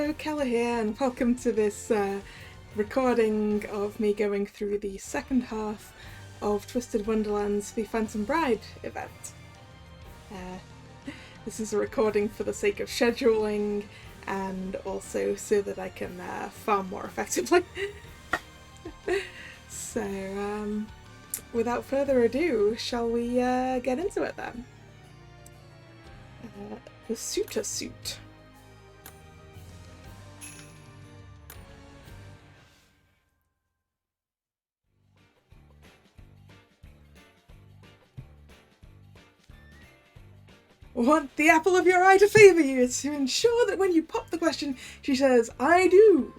Hello, Kalla here, and welcome to this recording of me going through the second half of Twisted Wonderland's The Phantom Bride event. This is a recording for the sake of scheduling and also so that I can farm more effectively. So, without further ado, shall we get into it then? The suitor suit. Want the apple of your eye to favour you, to ensure that when you pop the question, she says, "I do,"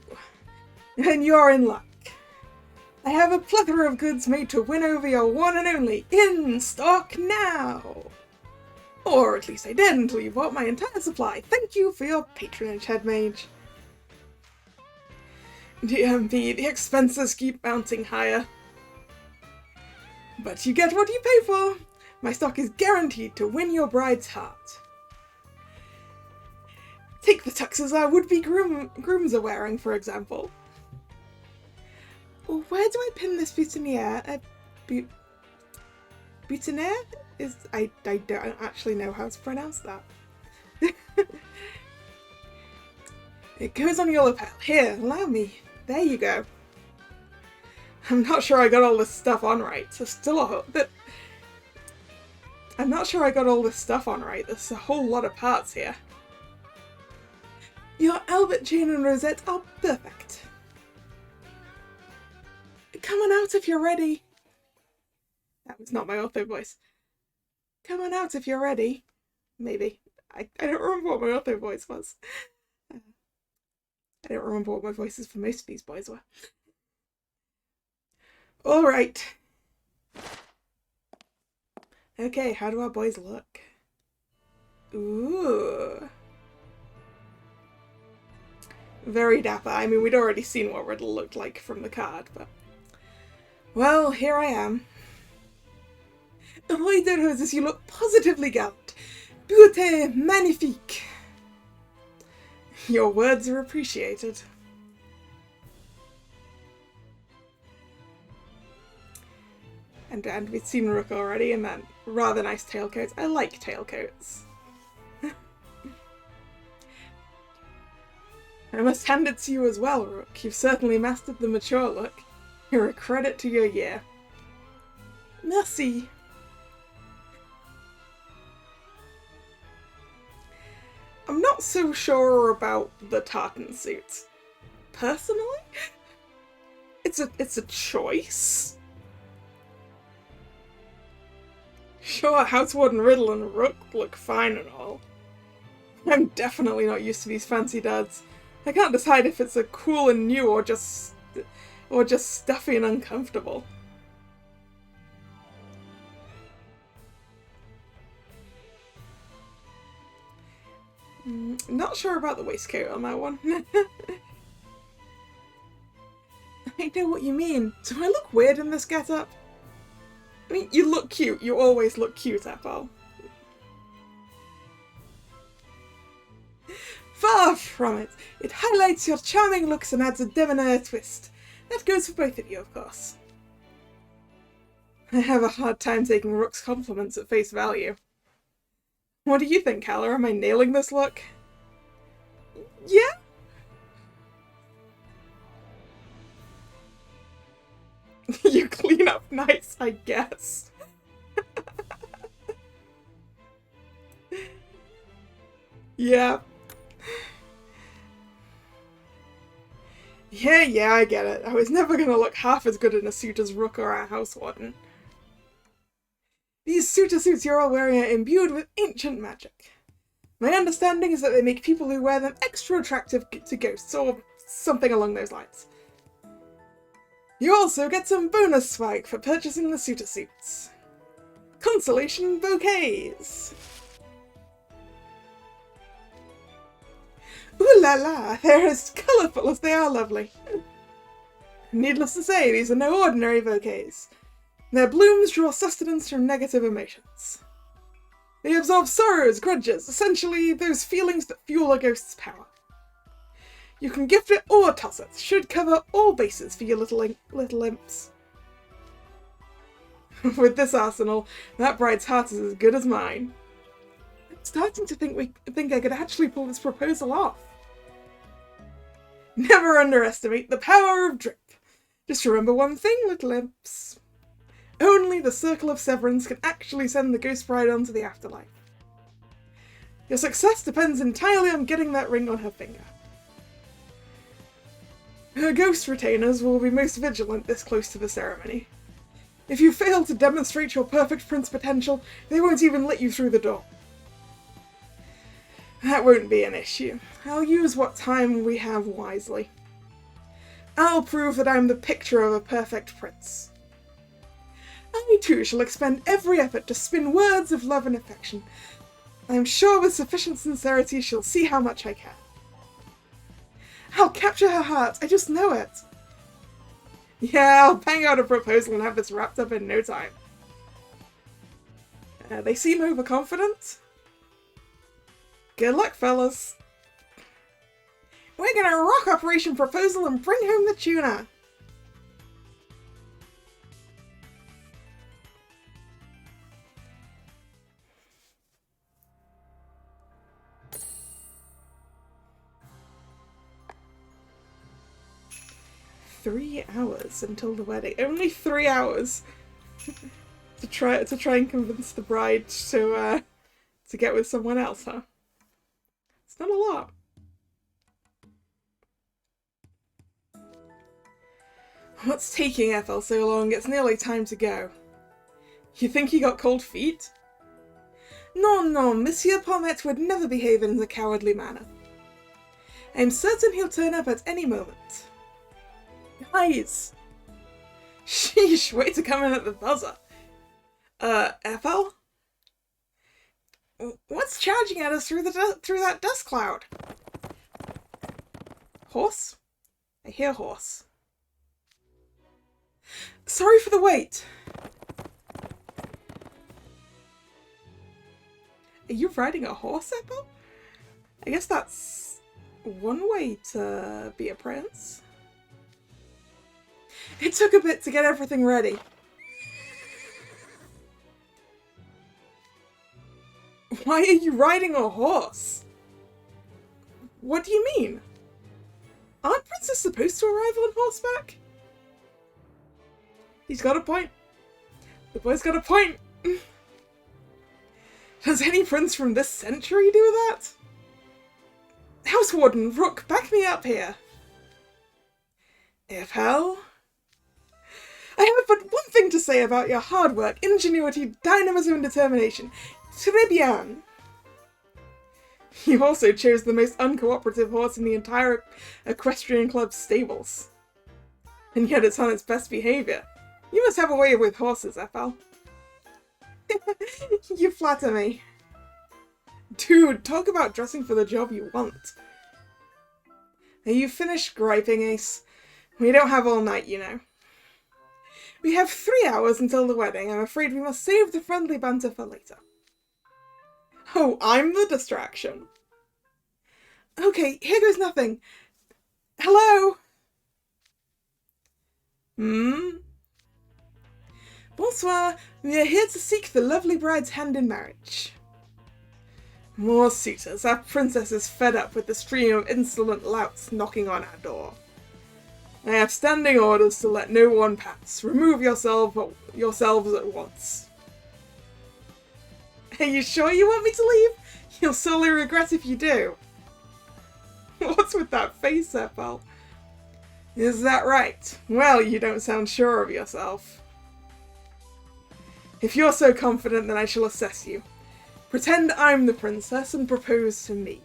and you're in luck. I have a plethora of goods made to win over your one and only, in stock now! Or at least I did until you bought my entire supply. Thank you for your patronage, head mage. DMP, the expenses keep mounting higher. But you get what you pay for. My stock is guaranteed to win your bride's heart. Take the tuxes our would-be grooms are wearing, for example. Where do I pin this boutonniere? Boutonniere? I don't actually know how to pronounce that. It goes on your lapel. Here, allow me. There you go. I'm not sure I got all this stuff on right. There's still a whole... I'm not sure I got all this stuff on right. There's a whole lot of parts here. Your Albert, Jane and Rosette are perfect. Come on out if you're ready. That was not my author voice. Come on out if you're ready. Maybe. I don't remember what my author voice was. I don't remember what my voices for most of these boys were. Alright. Okay, how do our boys look? Ooh. Very dapper. I mean, we'd already seen what Riddle looked like from the card, but... Well, here I am. Roy de Roses, you look positively gallant. Beauté magnifique. Your words are appreciated. And we've seen Rook already in that rather nice tailcoat. I like tailcoats. I must hand it to you as well, Rook. You've certainly mastered the mature look. You're a credit to your year. Merci. I'm not so sure about the tartan suits. Personally? It's a choice. Sure, Housewarden Riddle and Rook look fine and all. I'm definitely not used to these fancy duds. I can't decide if it's a cool and new or just stuffy and uncomfortable. Not sure about the waistcoat on that one. I know what you mean. Do I look weird in this getup? I mean, you look cute. You always look cute, Apple. Far from it. It highlights your charming looks and adds a debonair twist. That goes for both of you, of course. I have a hard time taking Rook's compliments at face value. What do you think, Kalla? Am I nailing this look? Yeah? You clean up nice, I guess. Yeah. Yeah, I get it. I was never gonna look half as good in a suit as Rook or our Housewarden. These suitor suits you're all wearing are imbued with ancient magic. My understanding is that they make people who wear them extra attractive to ghosts, or something along those lines. You also get some bonus swag for purchasing the suitor suits. Consolation bouquets! Ooh la la, they're as colourful as they are lovely. Needless to say, these are no ordinary bouquets. Their blooms draw sustenance from negative emotions. They absorb sorrows, grudges, essentially those feelings that fuel a ghost's power. You can gift it or toss it. Should cover all bases for your little imps. With this arsenal, that bride's heart is as good as mine. I'm starting to think I could actually pull this proposal off. Never underestimate the power of drip. Just remember one thing, little imps. Only the Circle of Severance can actually send the ghost bride on to the afterlife. Your success depends entirely on getting that ring on her finger. Her ghost retainers will be most vigilant this close to the ceremony. If you fail to demonstrate your perfect prince potential, they won't even let you through the door. That won't be an issue. I'll use what time we have wisely. I'll prove that I'm the picture of a perfect prince. I too shall expend every effort to spin words of love and affection. I am sure with sufficient sincerity she'll see how much I care. I'll capture her heart, I just know it. Yeah, I'll bang out a proposal and have this wrapped up in no time. They seem overconfident. Good luck, fellas. We're gonna rock Operation Proposal and bring home the tuna. "3 hours until the wedding." Only 3 hours to try and convince the bride to get with someone else, huh? It's not a lot. What's taking Ethel so long? It's nearly time to go. You think he got cold feet? No, Monsieur Pommet would never behave in a cowardly manner. I'm certain he'll turn up at any moment. Guys! Sheesh, way to come in at the buzzer. Ethel? What's charging at us through that dust cloud? Horse? I hear horse. Sorry for the wait. Are you riding a horse, Ethel? I guess that's one way to be a prince. It took a bit to get everything ready. Why are you riding a horse? What do you mean? Aren't princes supposed to arrive on horseback? He's got a point. The boy's got a point. Does any prince from this century do that? House Warden, Rook, back me up here. If hell... I have but one thing to say about your hard work, ingenuity, dynamism, and determination. Très bien. You also chose the most uncooperative horse in the entire equestrian club's stables. And yet it's on its best behaviour. You must have a way with horses, Ethel. You flatter me. Dude, talk about dressing for the job you want. Are you finished griping, Ace? We don't have all night, you know. We have 3 hours until the wedding. I'm afraid we must save the friendly banter for later. Oh, I'm the distraction. Okay, here goes nothing. Hello? Bonsoir. We are here to seek the lovely bride's hand in marriage. More suitors. Our princess is fed up with the stream of insolent louts knocking on our door. I have standing orders to let no one pass. Remove yourselves at once. Are you sure you want me to leave? You'll sorely regret if you do. What's with that face, Ethel? Is that right? Well, you don't sound sure of yourself. If you're so confident, then I shall assess you. Pretend I'm the princess and propose to me.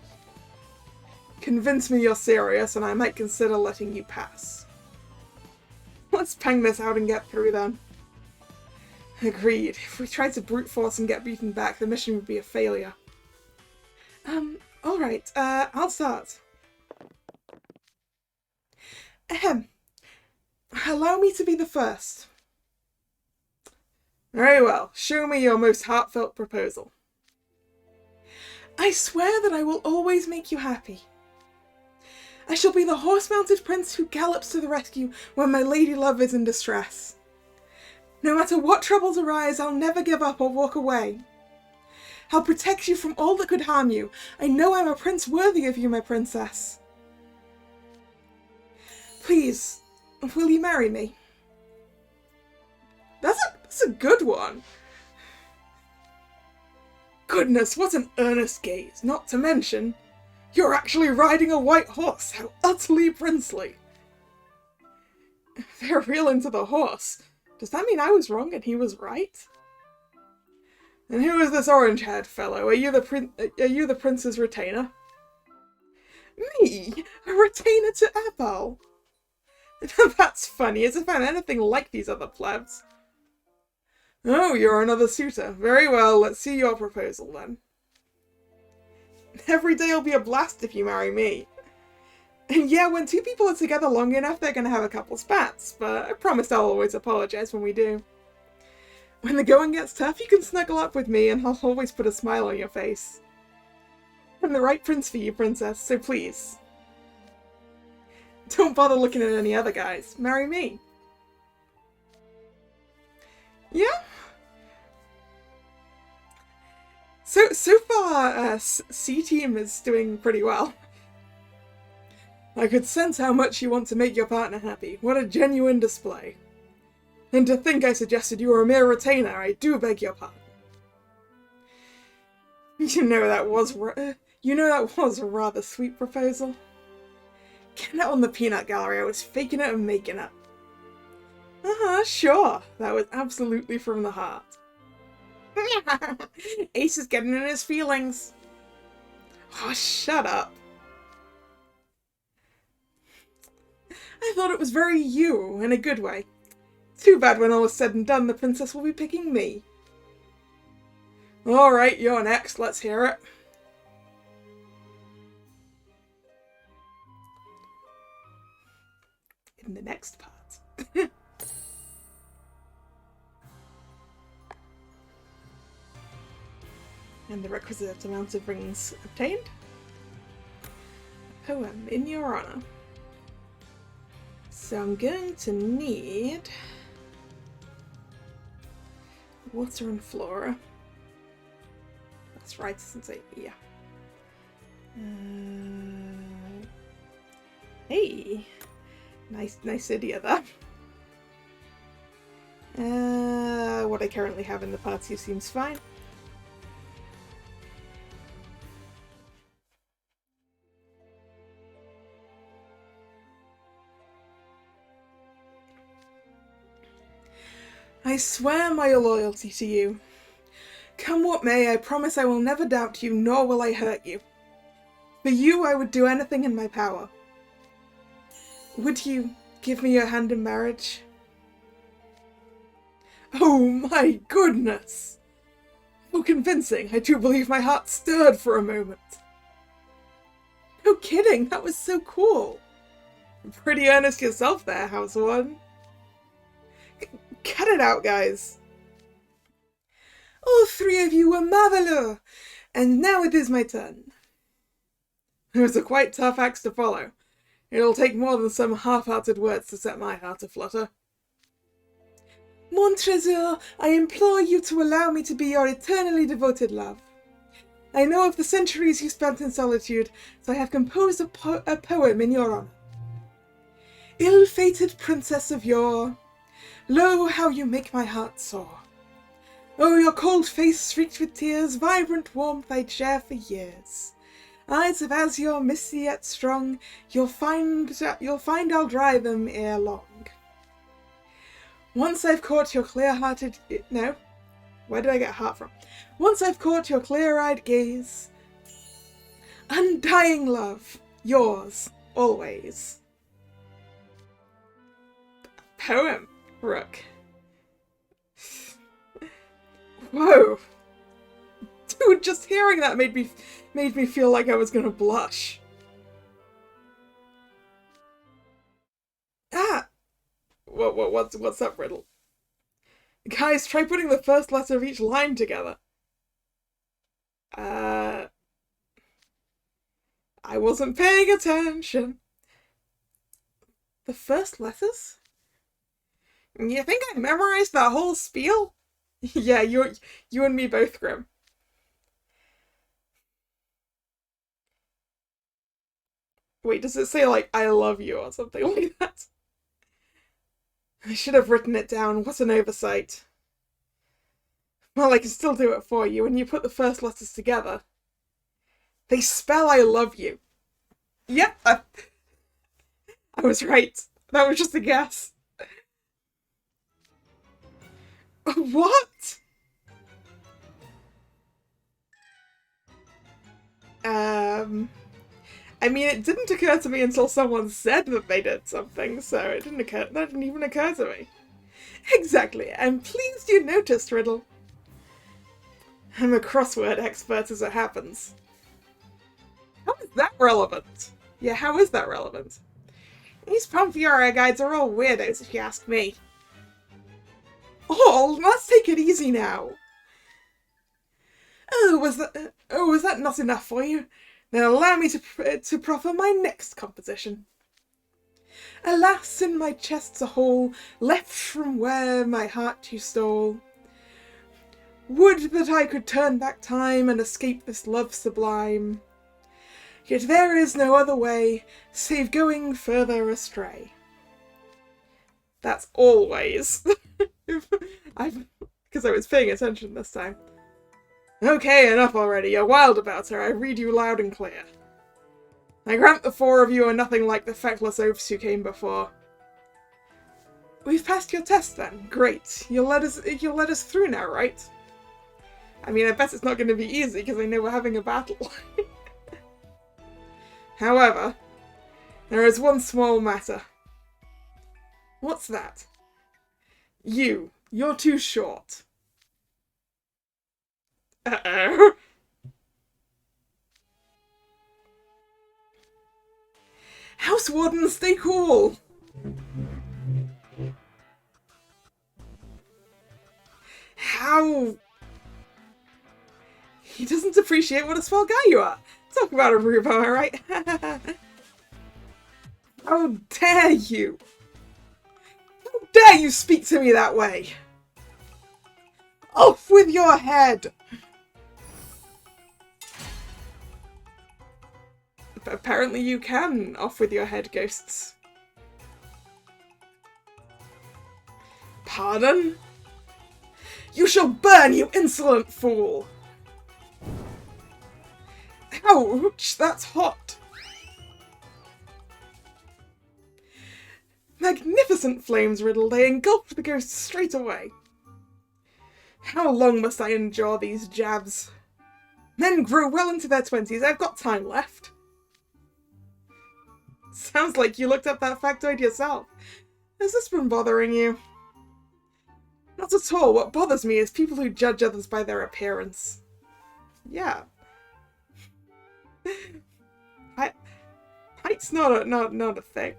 Convince me you're serious and I might consider letting you pass. Let's bang this out and get through then. Agreed. If we tried to brute force and get beaten back, the mission would be a failure. Alright, I'll start. Ahem. Allow me to be the first. Very well. Show me your most heartfelt proposal. I swear that I will always make you happy. I shall be the horse-mounted prince who gallops to the rescue when my lady love is in distress. No matter what troubles arise, I'll never give up or walk away. I'll protect you from all that could harm you. I know I'm a prince worthy of you, my princess. Please, will you marry me? That's a good one. Goodness, what an earnest gaze, not to mention, you're actually riding a white horse. How utterly princely. They're real into the horse. Does that mean I was wrong and he was right? And who is this orange-haired fellow? Are you the prince's retainer? Me? A retainer to Apple? That's funny, as if I'm anything like these other plebs. Oh, you're another suitor. Very well, let's see your proposal then. Every day'll be a blast if you marry me. And yeah, when two people are together long enough, they're gonna have a couple spats, but I promise I'll always apologize when we do. When the going gets tough, you can snuggle up with me and I'll always put a smile on your face. I'm the right prince for you, princess, so please. Don't bother looking at any other guys. Marry me. Yeah? So far, C-Team is doing pretty well. I could sense how much you want to make your partner happy. What a genuine display. And to think I suggested you were a mere retainer, I do beg your pardon. You know that was a rather sweet proposal. Get out on the peanut gallery, I was faking it and making it. Sure. That was absolutely from the heart. Ace is getting in his feelings. Oh, shut up. I thought it was very you, in a good way. Too bad when all is said and done, the princess will be picking me. Alright, you're next. Let's hear it. In the next part. And the requisite amount of rings obtained. A poem in your honor. So I'm going to need water and flora. That's right, isn't it? Yeah. Hey, nice idea there. What I currently have in the party seems fine. I swear my loyalty to you. Come what may, I promise I will never doubt you, nor will I hurt you. For you, I would do anything in my power. Would you give me your hand in marriage? Oh my goodness! How convincing, I do believe my heart stirred for a moment. No kidding, that was so cool. Pretty earnest yourself there, housewarden. Cut it out, guys. All three of you were marvelous, and now it is my turn. It was a quite tough act to follow. It'll take more than some half-hearted words to set my heart aflutter. Mon trésor, I implore you to allow me to be your eternally devoted love. I know of the centuries you spent in solitude, so I have composed a poem in your honor. Ill-fated princess of yore, lo, how you make my heart soar. Oh, your cold face streaked with tears, vibrant warmth I'd share for years. Eyes of azure, misty yet strong, you'll find I'll dry them ere long. Once I've caught your clear-hearted... No. Where did I get heart from? Once I've caught your clear-eyed gaze. Undying love, yours, always. Poem, Rook. Whoa. Dude, just hearing that made me feel like I was gonna blush. Ah! What's that riddle? Guys, try putting the first letter of each line together. I wasn't paying attention. The first letters? You think I memorized that whole spiel? Yeah, you and me both, Grim. Wait, does it say, like, I love you or something like that? I should have written it down. What an oversight. Well, I can still do it for you when you put the first letters together. They spell I love you. Yep, I was right. That was just a guess. What? I mean, it didn't occur to me until someone said that they did something, so that didn't even occur to me. Exactly. I'm pleased you noticed, Riddle. I'm a crossword expert as it happens. How is that relevant? Yeah, how is that relevant? These Pomfiora guides are all weirdos, if you ask me. Oh, let's take it easy now. Oh, was that not enough for you? Then allow me to proffer my next composition. Alas, in my chest's a hole, left from where my heart you stole. Would that I could turn back time and escape this love sublime. Yet there is no other way, save going further astray. That's always. Because I was paying attention this time. Okay, enough already. You're wild about her. I read you loud and clear. I grant the four of you are nothing like the feckless oafs who came before. We've passed your test then. Great. You'll let us through now, right? I mean, I bet it's not going to be easy because I know we're having a battle. However, there is one small matter. What's that? You're too short. Uh-oh. House Warden, stay cool! How? He doesn't appreciate what a swell guy you are. Talk about a Rubo, alright? How dare you? How dare you speak to me that way? Off with your head! Apparently you can off with your head, ghosts. Pardon? You shall burn, you insolent fool! Ouch, that's hot! Magnificent flames, Riddle. They engulfed the ghost straight away. How long must I endure these jabs? Men grow well into their 20s. I've got time left. Sounds like you looked up that factoid yourself. Has this been bothering you? Not at all. What bothers me is people who judge others by their appearance. Yeah. Height's not a thing.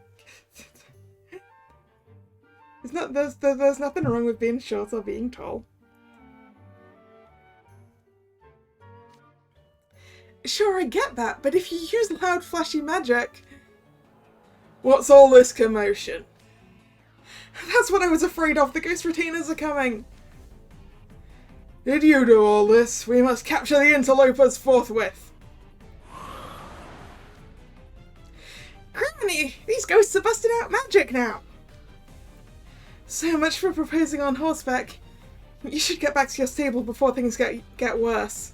There's nothing wrong with being short or being tall. Sure, I get that, but if you use loud, flashy magic... What's all this commotion? That's what I was afraid of. The ghost retainers are coming. Did you do all this? We must capture the interlopers forthwith. Granny, these ghosts are busting out magic now. So much for proposing on horseback. You should get back to your stable before things get worse.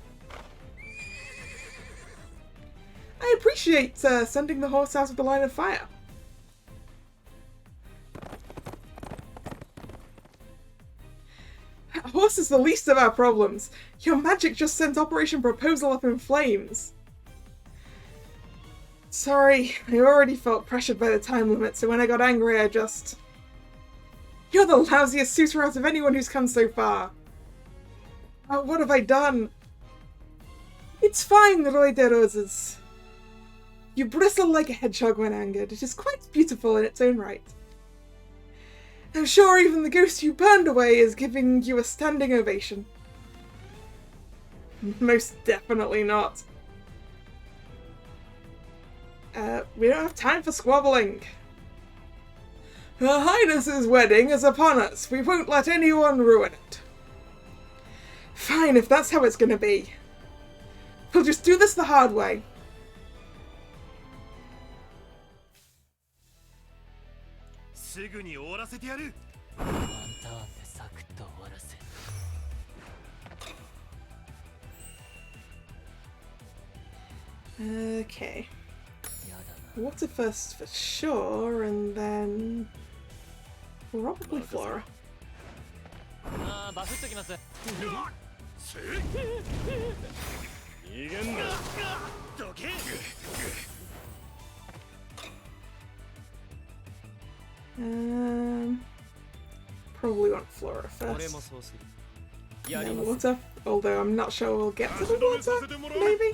I appreciate sending the horse out of the line of fire. A horse is the least of our problems. Your magic just sent Operation Proposal up in flames. Sorry, I already felt pressured by the time limit, so when I got angry I just... You're the lousiest suitor out of anyone who's come so far. Oh, what have I done? It's fine, Roy de Roses. You bristle like a hedgehog when angered. It is quite beautiful in its own right. I'm sure even the ghost you burned away is giving you a standing ovation. Most definitely not. We don't have time for squabbling. Her Highness's wedding is upon us. We won't let anyone ruin it. Fine, if that's how it's gonna be. We'll just do this the hard way. Okay. Water first for sure, and then probably Flora. Probably want Flora first. Then water, although I'm not sure we'll get to the water, maybe?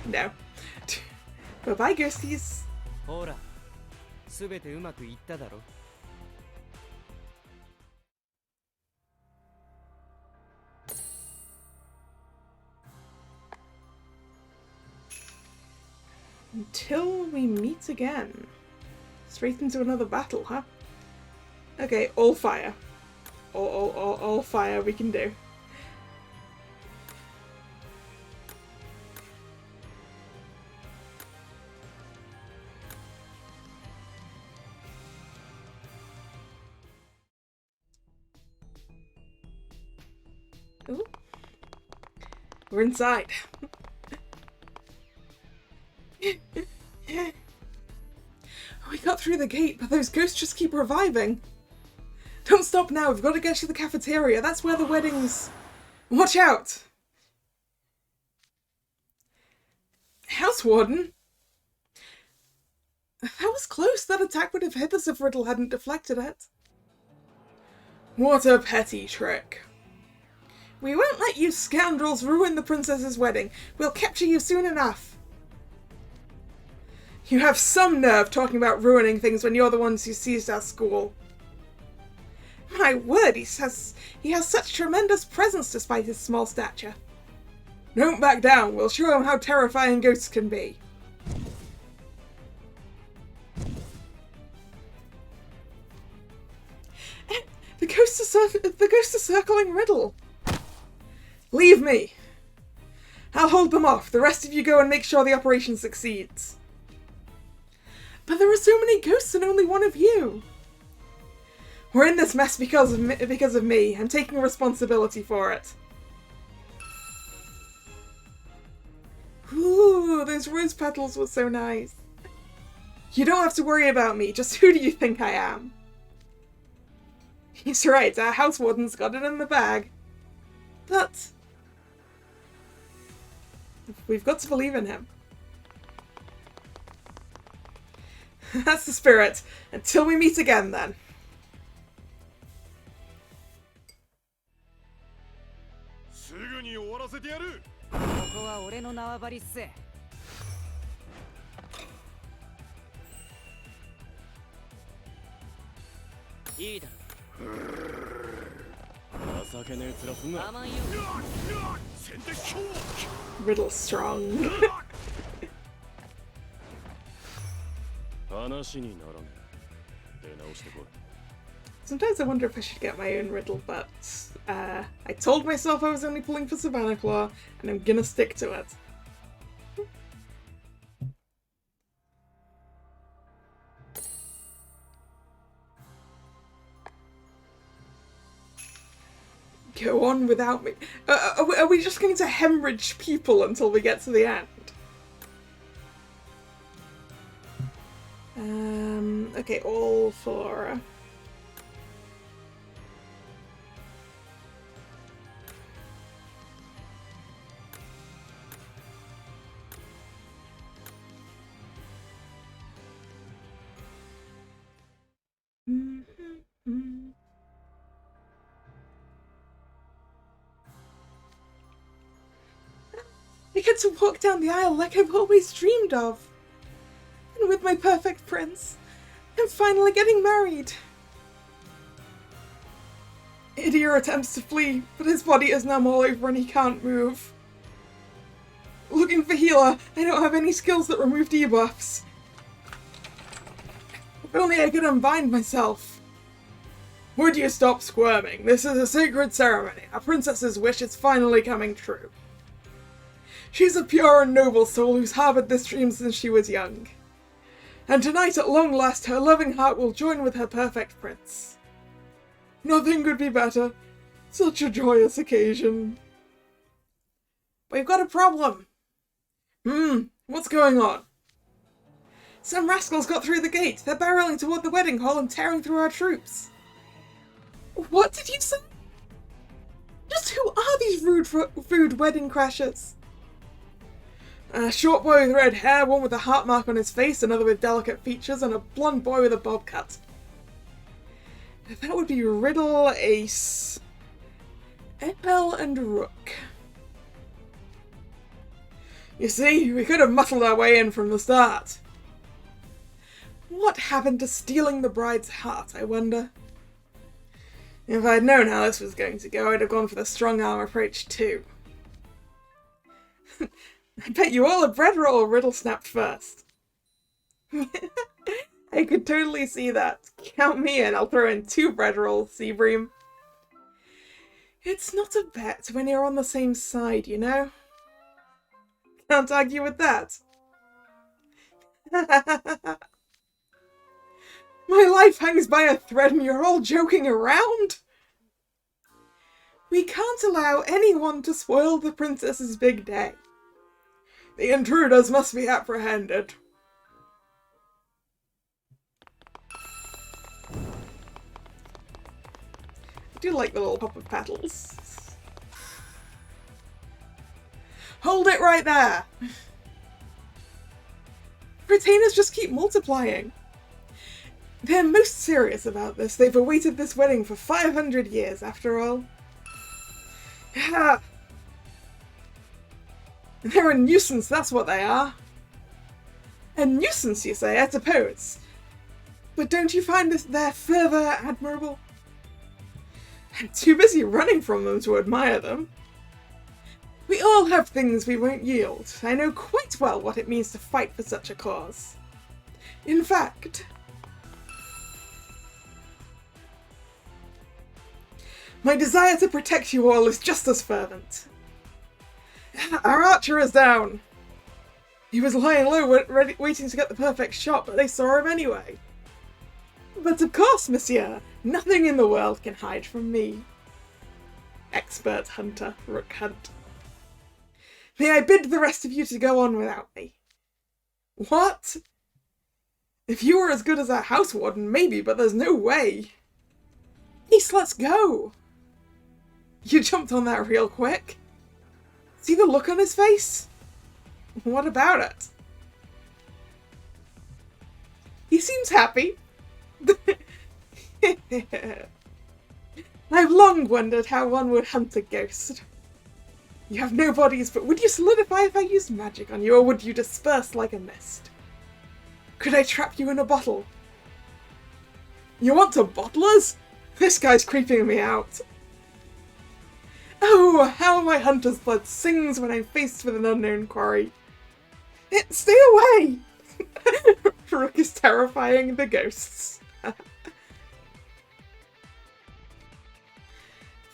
No. Bye-bye, ghosties. Until we meet again. Straight into another battle, huh? Okay, all fire. All fire we can do. Ooh. We're inside. We got through the gate, but those ghosts just keep reviving. Don't stop now, we've got to get to the cafeteria. That's where the wedding's... Watch out! House Warden? That was close. That attack would have hit us if Riddle hadn't deflected it. What a petty trick. We won't let you scoundrels ruin the princess's wedding. We'll capture you soon enough. You have some nerve talking about ruining things when you're the ones who seized our school. My word, he has such tremendous presence despite his small stature. Don't back down, we'll show him how terrifying ghosts can be. The ghosts are circling Riddle. Leave me. I'll hold them off. The rest of you go and make sure the operation succeeds. But there are so many ghosts and only one of you. We're in this mess because of me. I'm taking responsibility for it. Ooh, those rose petals were so nice. You don't have to worry about me. Just who do you think I am? He's right. Our house warden's got it in the bag. But we've got to believe in him. That's the spirit. Until we meet again, then. Riddle strong. Sometimes I wonder if I should get my own riddle, but I told myself I was only pulling for Savannah Claw, and I'm gonna stick to it. Go on without me. Are we just going to hemorrhage people until we get to the end? Okay, all for... I get to walk down the aisle like I've always dreamed of. And with my perfect prince, I'm finally getting married. Idir attempts to flee, but his body is numb all over and he can't move. Looking for healer, I don't have any skills that remove debuffs. If only I could unbind myself. Would you stop squirming? This is a sacred ceremony. A princess's wish is finally coming true. She's a pure and noble soul who's harbored this dream since she was young. And tonight, at long last, her loving heart will join with her perfect prince. Nothing could be better. Such a joyous occasion. We've got a problem. What's going on? Some rascals got through the gate. They're barreling toward the wedding hall and tearing through our troops. What did you say? Just who are these rude wedding crashers? A short boy with red hair, one with a heart mark on his face, another with delicate features, and a blonde boy with a bob cut. That would be Riddle, Ace, Epel, and Rook. You see, we could have muscled our way in from the start. What happened to stealing the bride's heart, I wonder? If I'd known how this was going to go, I'd have gone for the strong-arm approach too. I bet you all a bread roll, Riddle snapped first. I could totally see that. Count me in, I'll throw in 2 bread rolls, Seabream. It's not a bet when you're on the same side, you know? Can't argue with that. My life hangs by a thread and you're all joking around? We can't allow anyone to spoil the princess's big day. The intruders must be apprehended. I do like the little pop of petals. Hold it right there! Retainers just keep multiplying. They're most serious about this. They've awaited this wedding for 500 years, after all. They're a nuisance, that's what they are. A nuisance, you say, I suppose. But don't you find their fervour admirable? I'm too busy running from them to admire them. We all have things we won't yield. I know quite well what it means to fight for such a cause. In fact, my desire to protect you all is just as fervent. Our archer is down. He was lying low, waiting to get the perfect shot, but they saw him anyway. But of course, monsieur, nothing in the world can hide from me. Expert hunter, Rook Hunt. May I bid the rest of you to go on without me? What? If you were as good as our house warden, maybe, but there's no way. Ace, let's go. You jumped on that real quick. See the look on his face? What about it? He seems happy. I've long wondered how one would hunt a ghost. You have no bodies, but would you solidify if I used magic on you, or would you disperse like a mist? Could I trap you in a bottle? You want to bottle us? This guy's creeping me out. Oh, how my hunter's blood sings when I'm faced with an unknown quarry. Stay away! Rook is terrifying the ghosts.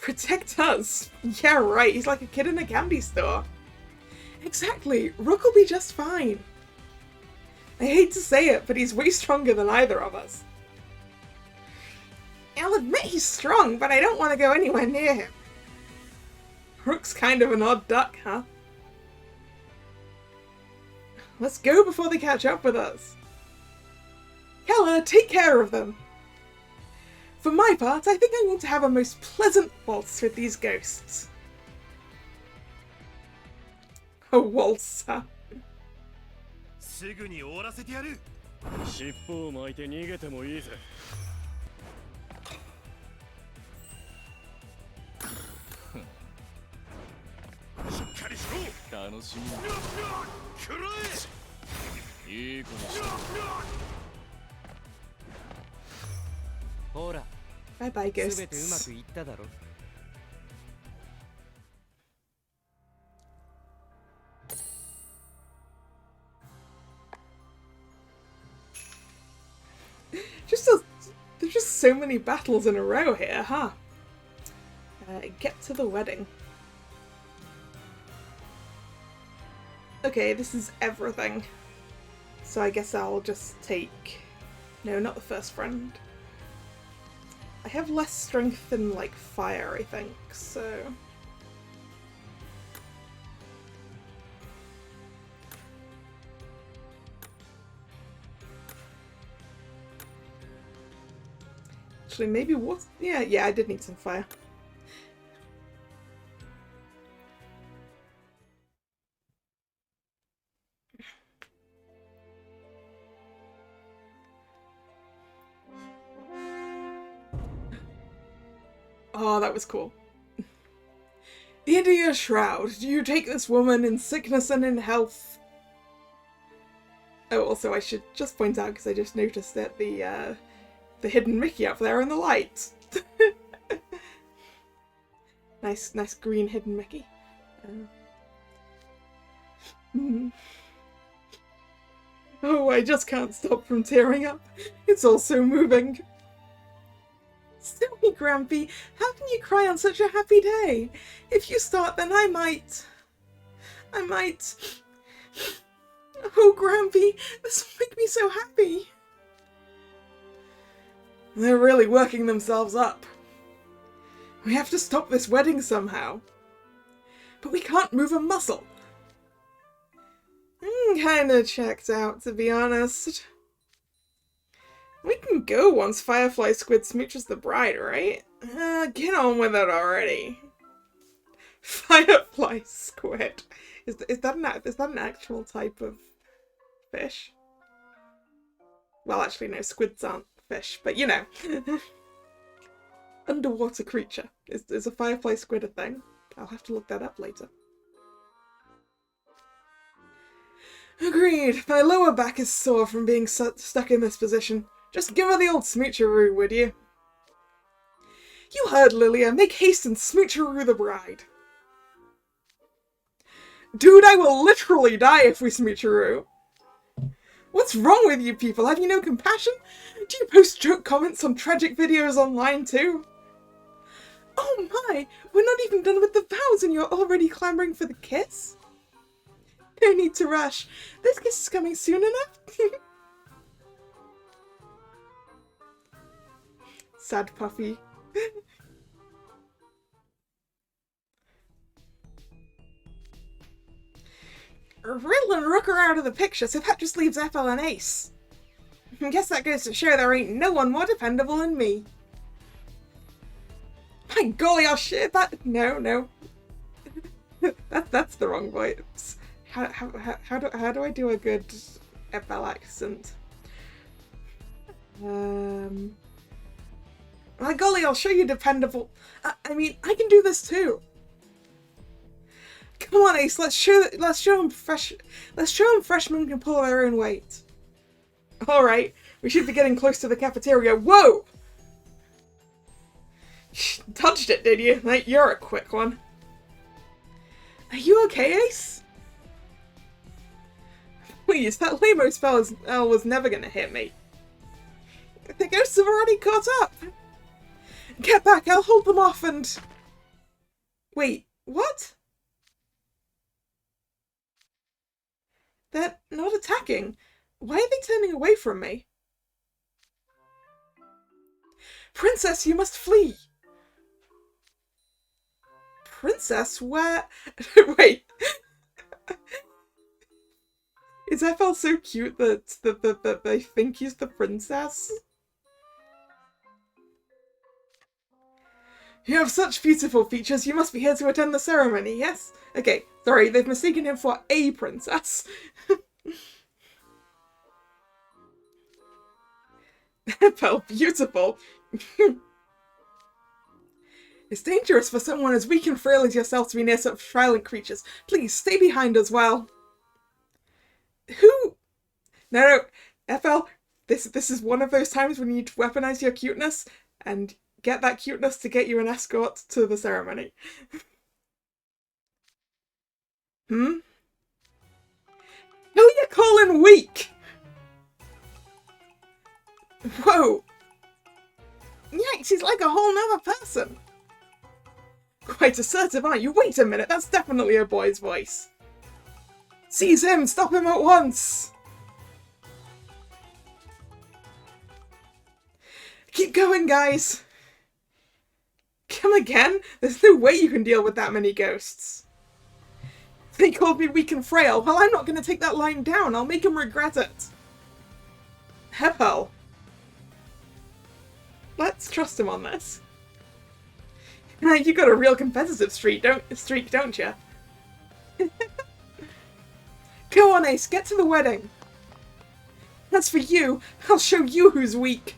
Protect us? Yeah, right, he's like a kid in a candy store. Exactly, Rook will be just fine. I hate to say it, but he's way stronger than either of us. I'll admit he's strong, but I don't want to go anywhere near him. Rook's kind of an odd duck, huh? Let's go before they catch up with us. Kalla, take care of them. For my part, I think I want to have a most pleasant waltz with these ghosts. A waltz, huh? Bye bye, ghosts. so many battles in a row here, huh? Get to the wedding. Okay, this is everything. So I guess I'll just take... No, not the first friend. I have less strength than, like, fire, I think, so... Actually, maybe water... Yeah, I did need some fire. Oh, that was cool. Into your shroud, do you take this woman in sickness and in health? Oh, also I should just point out, because I just noticed that the hidden Mickey up there in the light. Nice green hidden Mickey. Oh, I just can't stop from tearing up. It's all so moving. Silly Grampy, how can you cry on such a happy day? If you start, then I might... Oh, Grampy, this will make me so happy. They're really working themselves up. We have to stop this wedding somehow. But we can't move a muscle. Kinda checked out, to be honest. We can go once Firefly Squid smooches the bride, right? Get on with it already. Firefly Squid. Is that an actual type of fish? Well, actually, no, squids aren't fish, but you know. Underwater creature. Is a Firefly Squid a thing? I'll have to look that up later. Agreed. My lower back is sore from being stuck in this position. Just give her the old smoocheroo, would you? You heard Lilia. Make haste and smoocheroo the bride. Dude, I will literally die if we smoocheroo. What's wrong with you people? Have you no compassion? Do you post joke comments on tragic videos online too? Oh my! We're not even done with the vows and you're already clamoring for the kiss? No need to rush. This kiss is coming soon enough. Sad puppy. Riddle and Rook are out of the picture, so that just leaves Ethel and Ace. I guess that goes to show there ain't no one more dependable than me. My golly, I'll share that. No. That's the wrong voice. How do I do a good Ethel accent? My golly, I'll show you dependable. I mean, I can do this too. Come on, Ace. Let's show them freshmen can pull their own weight. All right, we should be getting close to the cafeteria. Whoa! Touched it, did you? Like, you're a quick one. Are you okay, Ace? Please, that lame-o spell was never gonna hit me. The ghosts have already caught up. Get back, I'll hold them off and... Wait, what? They're not attacking. Why are they turning away from me? Princess, you must flee! Princess? Where? Wait. Is Ethel so cute that they think he's the princess? You have such beautiful features, you must be here to attend the ceremony, yes? Okay, sorry, they've mistaken him for a princess. Ethel, beautiful. It's dangerous for someone as weak and frail as yourself to be near such violent creatures. Please, stay behind as well. Who? No, Ethel, this is one of those times when you need to weaponize your cuteness and get that cuteness to get you an escort to the ceremony. Who you calling weak? Whoa. Yikes, he's like a whole nother person. Quite assertive, aren't you? Wait a minute, that's definitely a boy's voice. Seize him! Stop him at once! Keep going, guys! Come again? There's no way you can deal with that many ghosts. They called me weak and frail. Well, I'm not going to take that line down. I'll make him regret it. Hepel. Let's trust him on this. You got a real competitive streak, don't you? Go on, Ace. Get to the wedding. As for you, I'll show you who's weak.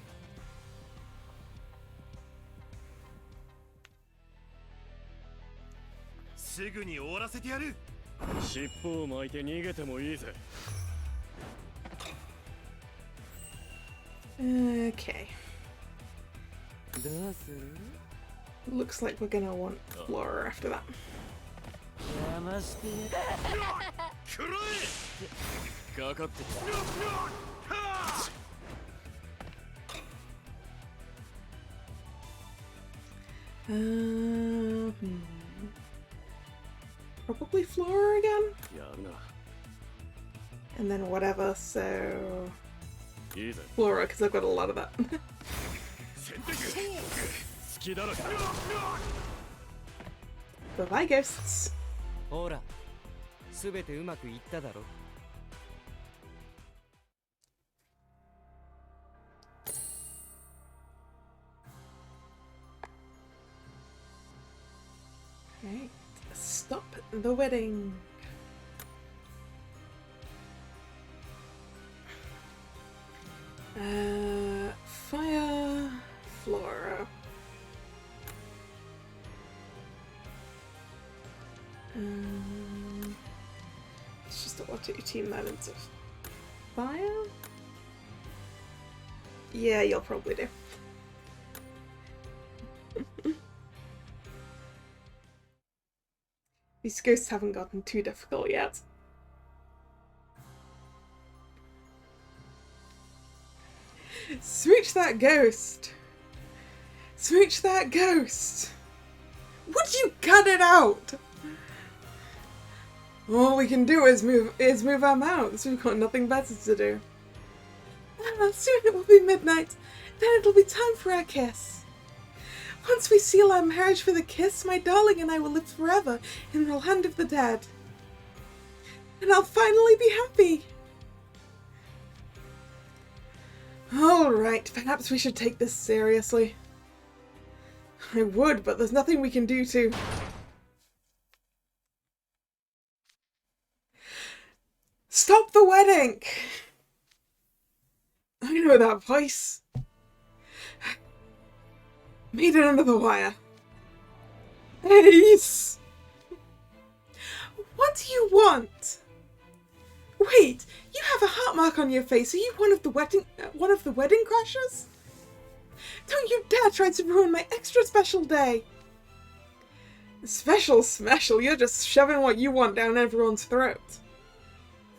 Okay. Looks like we're gonna want Flora after that. Probably Flora again? And then whatever, so... Flora, because I've got a lot of that. Bye-bye, ghosts. Right, stop the wedding. Fire, Flora. It's just a auto team that into fire. Yeah, you'll probably do. These ghosts haven't gotten too difficult yet. Smooch that ghost! Smooch that ghost! Would you cut it out? All we can do is move our mouths. We've got nothing better to do. Soon it will be midnight. Then it'll be time for our kiss. Once we seal our marriage with a kiss, my darling and I will live forever in the land of the dead. And I'll finally be happy. Alright, perhaps we should take this seriously. I would, but there's nothing we can do to... Stop the wedding! I know that voice. Made it under the wire. Ace! What do you want? Wait, you have a heart mark on your face. Are you one of the wedding crashers? Don't you dare try to ruin my extra special day. Special? You're just shoving what you want down everyone's throat.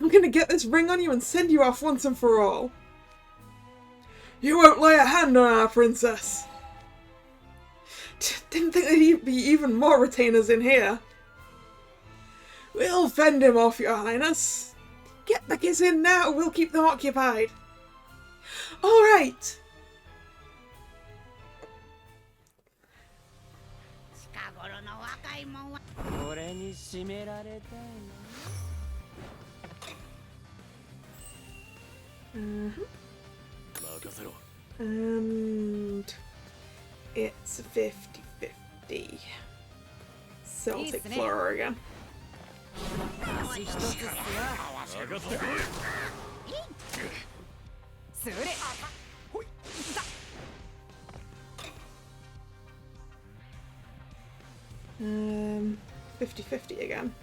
I'm gonna get this ring on you and send you off once and for all. You won't lay a hand on our princess. Didn't think there'd be even more retainers in here. We'll fend him off, your highness. Get the kiss in now, we'll keep them occupied. Alright. And it's 50-50. So I'll take Flora again. Um, 50-50 again.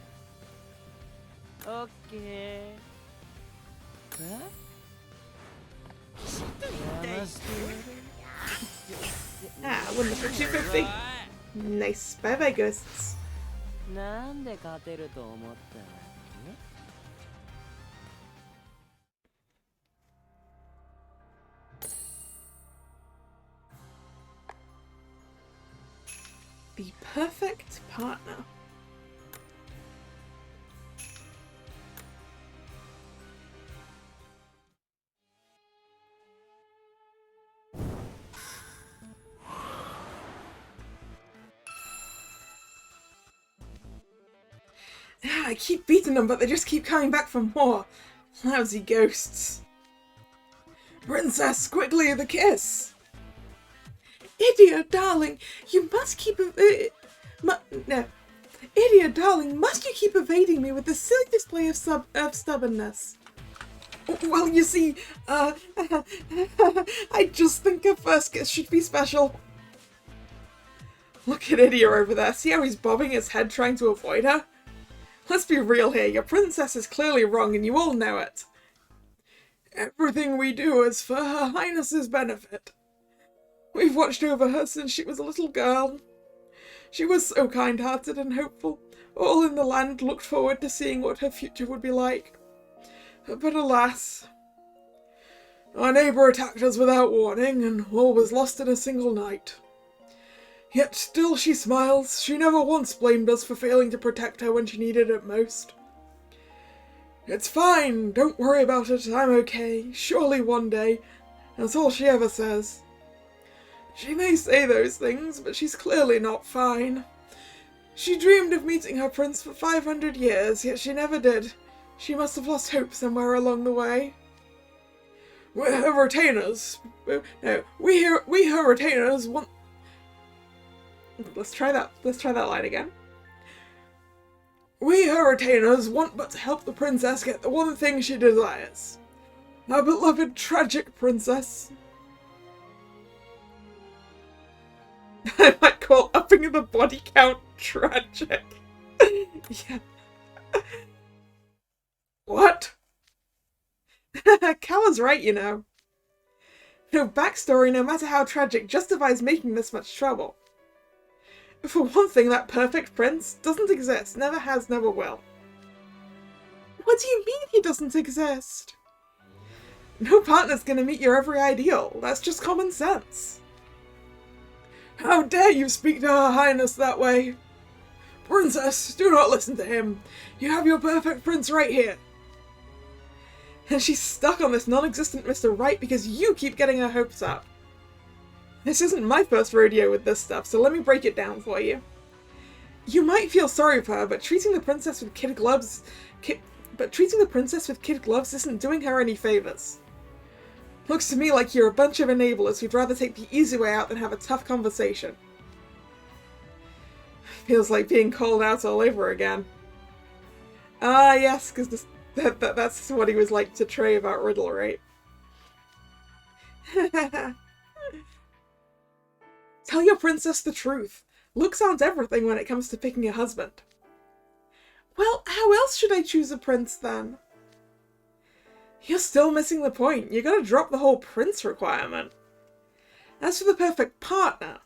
Okay. Huh? Wonderful 250. Nice. Bye bye, ghosts. The perfect partner. I keep beating them, but they just keep coming back for more. Lousy ghosts. Princess, quickly, the kiss! Idiot, darling, you must keep no. Idiot, darling, must you keep evading me with this silly display of stubbornness? Well, you see, I just think a first kiss should be special. Look at Idiot over there. See how he's bobbing his head trying to avoid her? Let's be real here. Your princess is clearly wrong and you all know it. Everything we do is for Her Highness's benefit. We've watched over her since she was a little girl. She was so kind-hearted and hopeful. All in the land looked forward to seeing what her future would be like. But alas, our neighbour attacked us without warning, and all was lost in a single night. Yet still she smiles. She never once blamed us for failing to protect her when she needed it most. It's fine, don't worry about it, I'm okay. Surely one day. That's all she ever says. She may say those things, but she's clearly not fine. She dreamed of meeting her prince for 500 years, yet she never did. She must have lost hope somewhere along the way. We're her retainers. No, we her retainers want... Let's try that line again. We, her retainers, want but to help the princess get the one thing she desires. Our beloved tragic princess. I might call upping the body count tragic. Yeah. What? Kalla's right, you know. No backstory, no matter how tragic, justifies making this much trouble. For one thing, that perfect prince doesn't exist, never has, never will. What do you mean he doesn't exist? No partner's gonna meet your every ideal, that's just common sense. How dare you speak to Her Highness that way? Princess, do not listen to him. You have your perfect prince right here. And she's stuck on this non-existent Mr. Right because you keep getting her hopes up. This isn't my first rodeo with this stuff, so let me break it down for you. You might feel sorry for her, but treating the princess with kid gloves isn't doing her any favors. Looks to me like you're a bunch of enablers who'd rather take the easy way out than have a tough conversation. Feels like being called out all over again. Ah, yes, because that's what he was like to Trey about Riddle, right? Tell your princess the truth. Looks aren't everything when it comes to picking a husband. Well, how else should I choose a prince, then? You're still missing the point. You gotta drop the whole prince requirement. As for the perfect partner,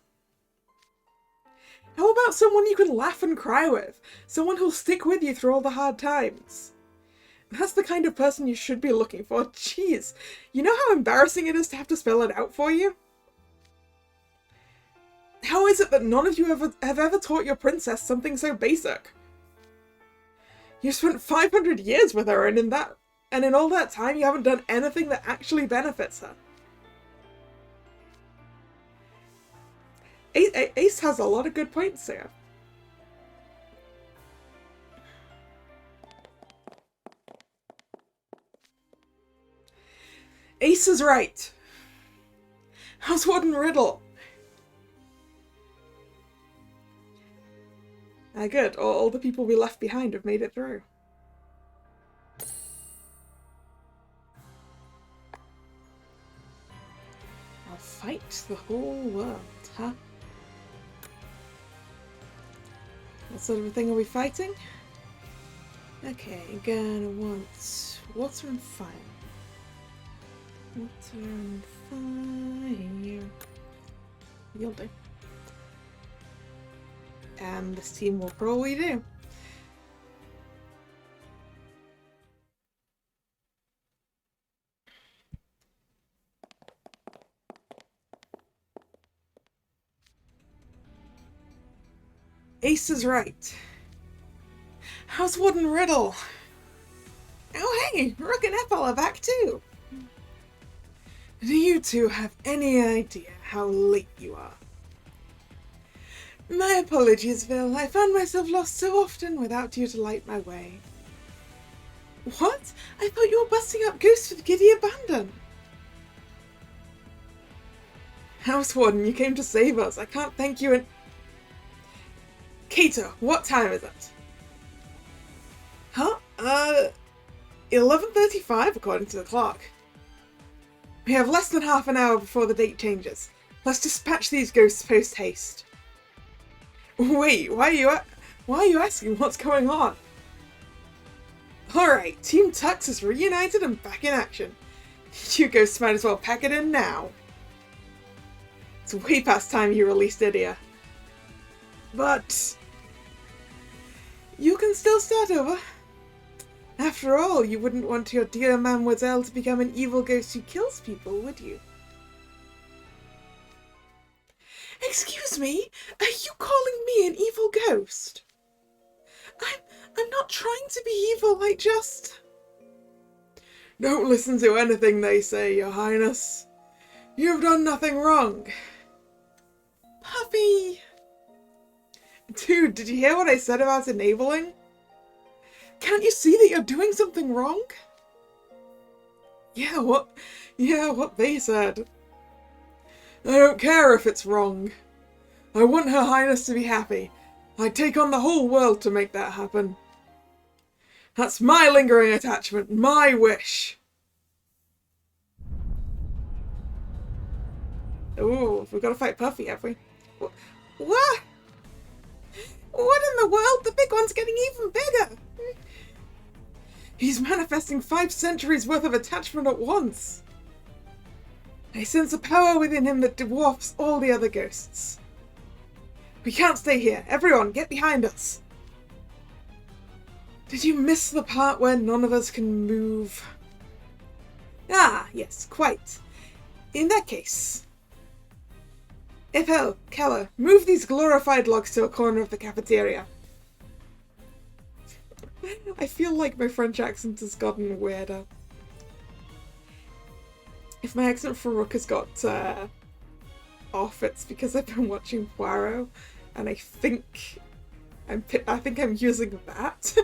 how about someone you can laugh and cry with? Someone who'll stick with you through all the hard times. That's the kind of person you should be looking for. Jeez, you know how embarrassing it is to have to spell it out for you? How is it that none of you have ever taught your princess something so basic? You spent 500 years with her, and in all that time you haven't done anything that actually benefits her. Ace has a lot of good points here. Ace is right. How's Warden Riddle? Good. All the people we left behind have made it through. I'll fight the whole world, huh? What sort of a thing are we fighting? Okay, gonna want water and fire. Water and fire. You'll do. And this team will probably do. Ace is right. How's Warden Riddle? Oh hey, Rook and Ethel are back too. Do you two have any idea how late you are? My apologies, Vil. I found myself lost so often without you to light my way. What? I thought you were busting up ghosts with Giddy Abandon. House Warden, you came to save us. I can't thank you and... Kato, what time is it? Huh? 11:35 according to the clock. We have less than half an hour before the date changes. Let's dispatch these ghosts post-haste. Wait, why are you asking what's going on? Alright, Team Tux is reunited and back in action. You ghosts might as well pack it in now. It's way past time you released Idia. But... you can still start over. After all, you wouldn't want your dear Mademoiselle to become an evil ghost who kills people, would you? Excuse me? Are you calling me an evil ghost? I'm not trying to be evil, I just... Don't listen to anything they say, Your Highness. You've done nothing wrong. Puppy! Dude, did you hear what I said about enabling? Can't you see that you're doing something wrong? Yeah, what they said. I don't care if it's wrong. I want Her Highness to be happy. I'd take on the whole world to make that happen. That's my lingering attachment, my wish. Ooh, we've got to fight Puffy, have we? What? What in the world? The big one's getting even bigger. He's manifesting 5 centuries worth of attachment at once. I sense a power within him that dwarfs all the other ghosts. We can't stay here. Everyone, get behind us. Did you miss the part where none of us can move? Ah, yes, quite. In that case... Ethel, Kalla, move these glorified logs to a corner of the cafeteria. I feel like my French accent has gotten weirder. If my accent for Rook has got off, it's because I've been watching Poirot, and I think I'm using that.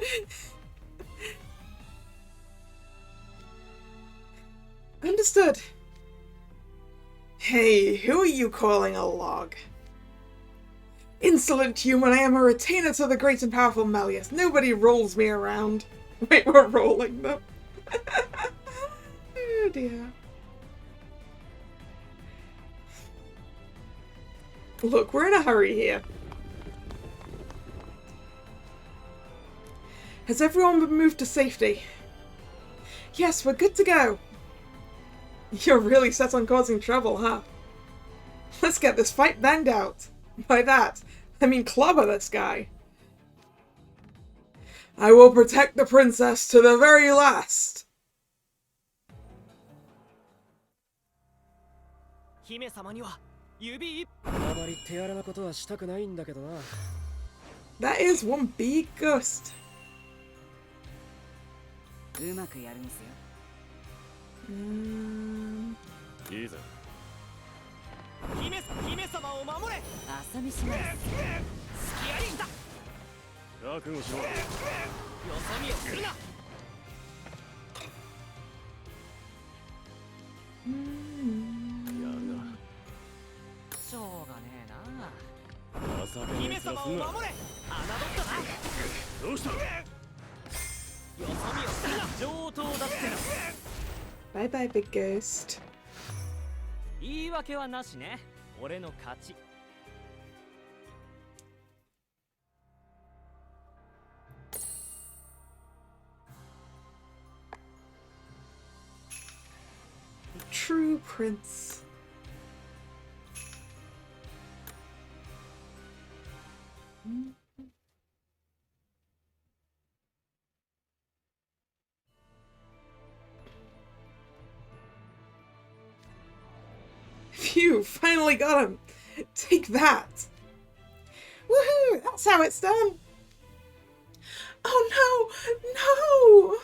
Understood. Hey, who are you calling a log? Insolent human, I am a retainer to the great and powerful Malleus. Nobody rolls me around. Wait, we're rolling them. Oh dear. Look, we're in a hurry here. Has everyone been moved to safety? Yes, we're good to go. You're really set on causing trouble, huh? Let's get this fight banged out. By that, I mean clobber this guy. I will protect the princess to the very last. That is one big ghost. Bye bye, big ghost. True prince. Phew, finally got him. Take that. Woohoo! That's how it's done! Oh no! No!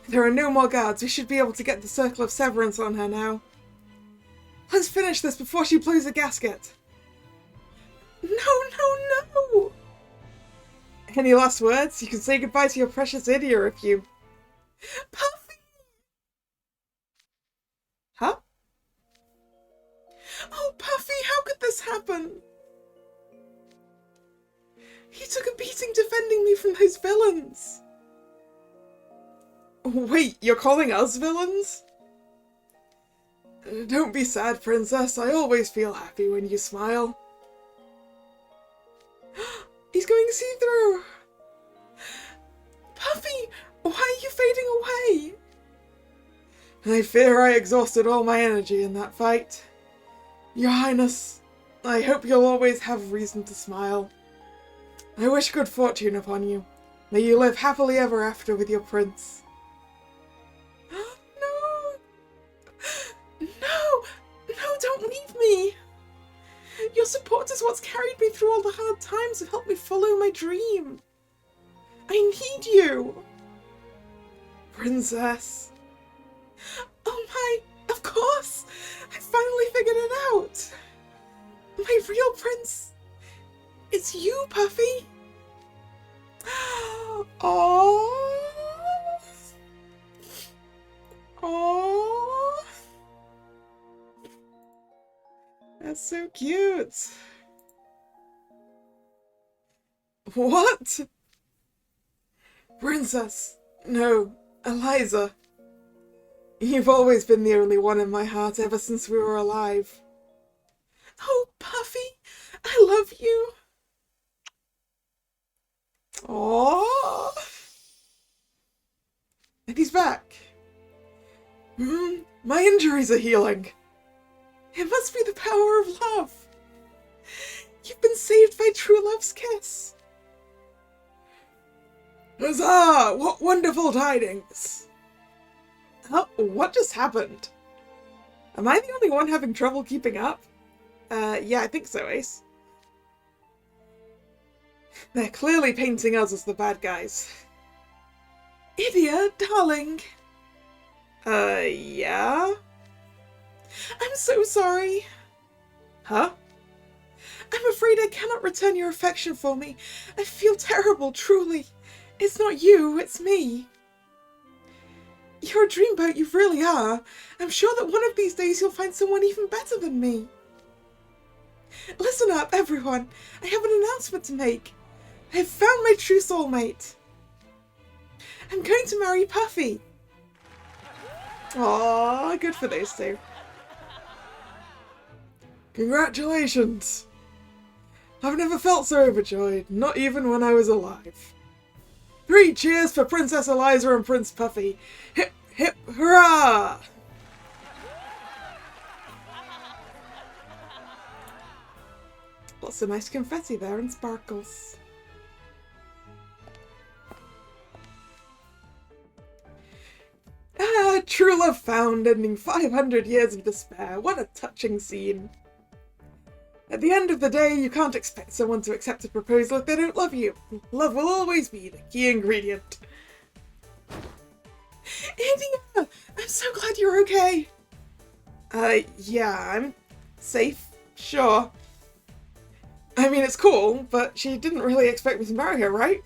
There are no more guards. We should be able to get the Circle of Severance on her now. Let's finish this before she blows a gasket. No! Any last words? You can say goodbye to your precious Idia if you... Puffy! Huh? Oh, Puffy, how could this happen? He took a beating defending me from those villains. Wait, you're calling us villains? Don't be sad, Princess. I always feel happy when you smile. He's going see-through! Puffy! Why are you fading away? I fear I exhausted all my energy in that fight. Your Highness, I hope you'll always have reason to smile. I wish good fortune upon you. May you live happily ever after with your prince. No, don't leave me! Your support is what's carried me through all the hard times and helped me follow my dream. I need you! Princess. Oh my, of course! I finally figured it out! My real prince... It's you, Puffy! Aww! Aww! That's so cute! What? Princess! No, Eliza. You've always been the only one in my heart ever since we were alive. Oh, Puffy! I love you! Aww! And he's back! My injuries are healing! It must be the power of love! You've been saved by true love's kiss! Huzzah! What wonderful tidings! Oh, what just happened? Am I the only one having trouble keeping up? Yeah, I think so, Ace. They're clearly painting us as the bad guys. Idia, darling. Yeah? I'm so sorry. Huh? I'm afraid I cannot return your affection for me. I feel terrible, truly. It's not you, it's me. You're a dreamboat, you really are. I'm sure that one of these days you'll find someone even better than me. Listen up, everyone. I have an announcement to make. I have found my true soulmate. I'm going to marry Puffy. Aww, good for those two. Congratulations. I've never felt so overjoyed, not even when I was alive. 3 cheers for Princess Eliza and Prince Puffy. Hip, hip, hurrah! Lots of nice confetti there and sparkles. Ah, true love found, ending 500 years of despair. What a touching scene. At the end of the day, you can't expect someone to accept a proposal if they don't love you. Love will always be the key ingredient. Idia! I'm so glad you're okay! Yeah, I'm safe, sure. I mean, it's cool, but she didn't really expect me to marry her, right?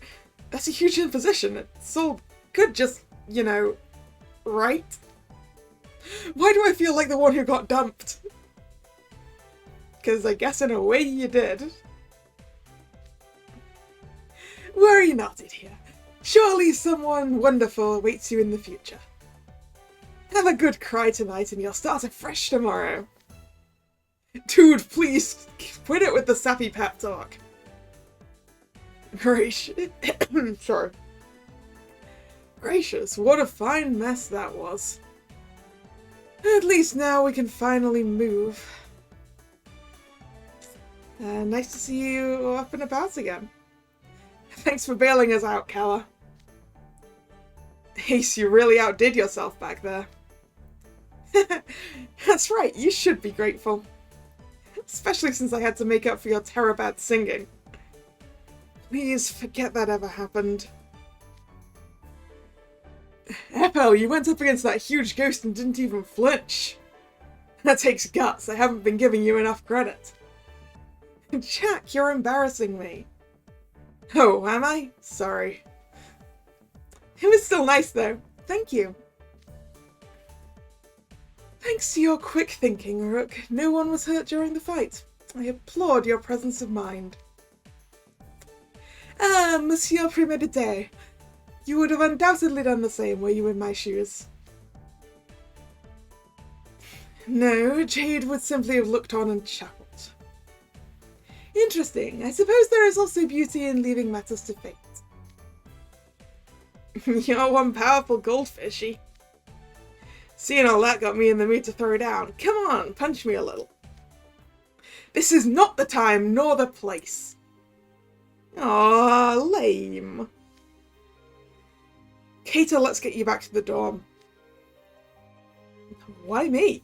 That's a huge imposition. It's all good, just, you know, right? Why do I feel like the one who got dumped? Because I guess in a way you did. Worry not, Idia. Surely someone wonderful awaits you in the future. Have a good cry tonight and you'll start afresh tomorrow. Dude, please, quit it with the sappy pep talk. Gracious. Sorry. Gracious, what a fine mess that was. At least now we can finally move. Nice to see you up and about again. Thanks for bailing us out, Kalla. Ace, you really outdid yourself back there. That's right, you should be grateful. especially since I had to make up for your terror bad singing. Please forget that ever happened. Ethel, you went up against that huge ghost and didn't even flinch. That takes guts. I haven't been giving you enough credit. Jack, you're embarrassing me. Oh, am I? Sorry. It was still nice though. Thank you. Thanks to your quick thinking, Rook, no one was hurt during the fight. I applaud your presence of mind. Ah, Monsieur Prémédité. You would have undoubtedly done the same were you in my shoes. No, Jade would simply have looked on and chuckled. Interesting. I suppose there is also beauty in leaving matters to fate. You're one powerful goldfishy. Seeing all that got me in the mood to throw down. Come on, punch me a little. This is not the time nor the place. Aw, lame. Kato, let's get you back to the dorm. Why me?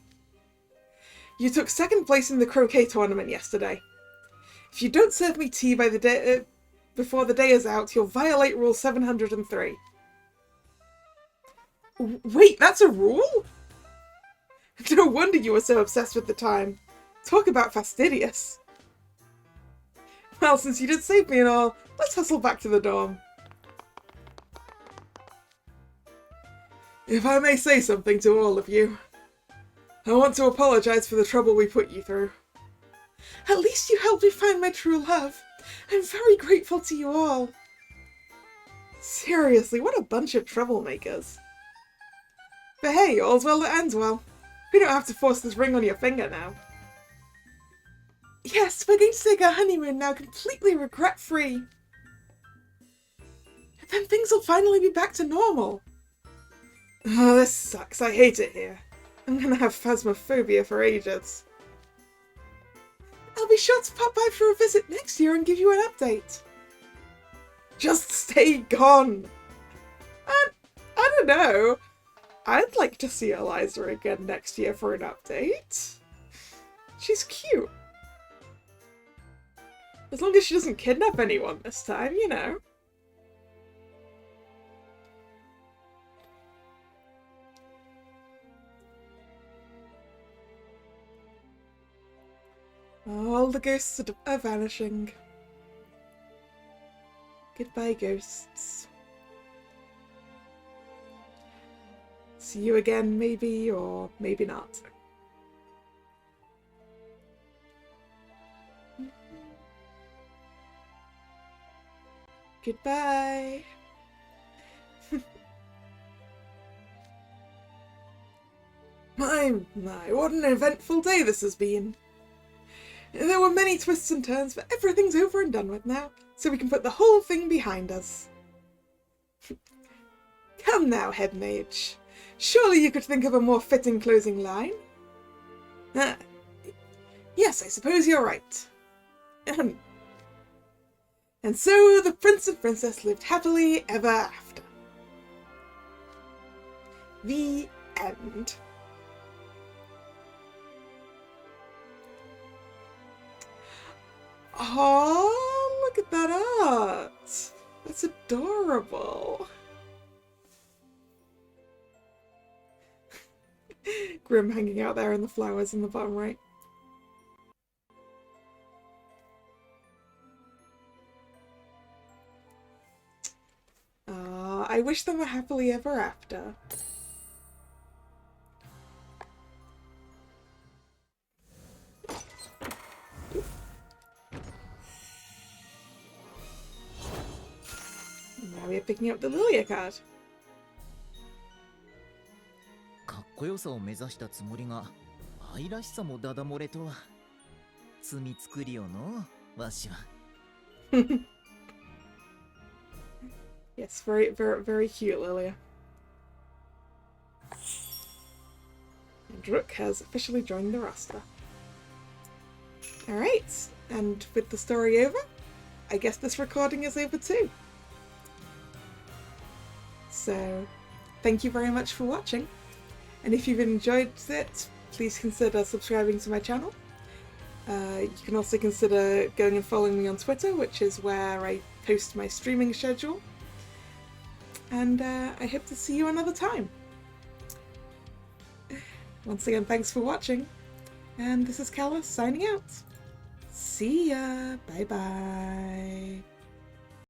You took second place in the croquet tournament yesterday. If you don't serve me tea by the day before the day is out, you'll violate Rule 703. Wait, that's a rule? No wonder you were so obsessed with the time. Talk about fastidious. Well, since you did save me and all, let's hustle back to the dorm. If I may say something to all of you, I want to apologize for the trouble we put you through. At least you helped me find my true love. I'm very grateful to you all. Seriously, what a bunch of troublemakers. But hey, all's well that ends well. We don't have to force this ring on your finger now. Yes, we're going to take our honeymoon now completely regret-free. And then things will finally be back to normal. Oh, this sucks. I hate it here. I'm gonna have phasmophobia for ages. I'll be sure to pop by for a visit next year and give you an update. Just stay gone. I don't know. I'd like to see Eliza again next year for an update. She's cute. As long as she doesn't kidnap anyone this time, you know. All the ghosts are vanishing. Goodbye, ghosts. See you again, maybe, or maybe not. Goodbye. My, what an eventful day this has been. There were many twists and turns, but everything's over and done with now, so we can put the whole thing behind us. Come now, head mage. Surely you could think of a more fitting closing line? Yes, I suppose you're right. And so the prince and princess lived happily ever after. The end. Oh, look at that art! That's adorable. Grim hanging out there in the flowers in the bottom right. I wish them a happily ever after. Now we're picking up the Lilia card. かっこよさを目指したつもりが愛らしさもダダ漏れとは罪作りよのわしは Yes, very, very, very cute, Lilia. And Rook has officially joined the roster. Alright, and with the story over, I guess this recording is over too. So, thank you very much for watching. And if you've enjoyed it, please consider subscribing to my channel. You can also consider going and following me on Twitter, which is where I post my streaming schedule. And I hope to see you another time. Once again, thanks for watching. And this is Kalla signing out. See ya. Bye bye.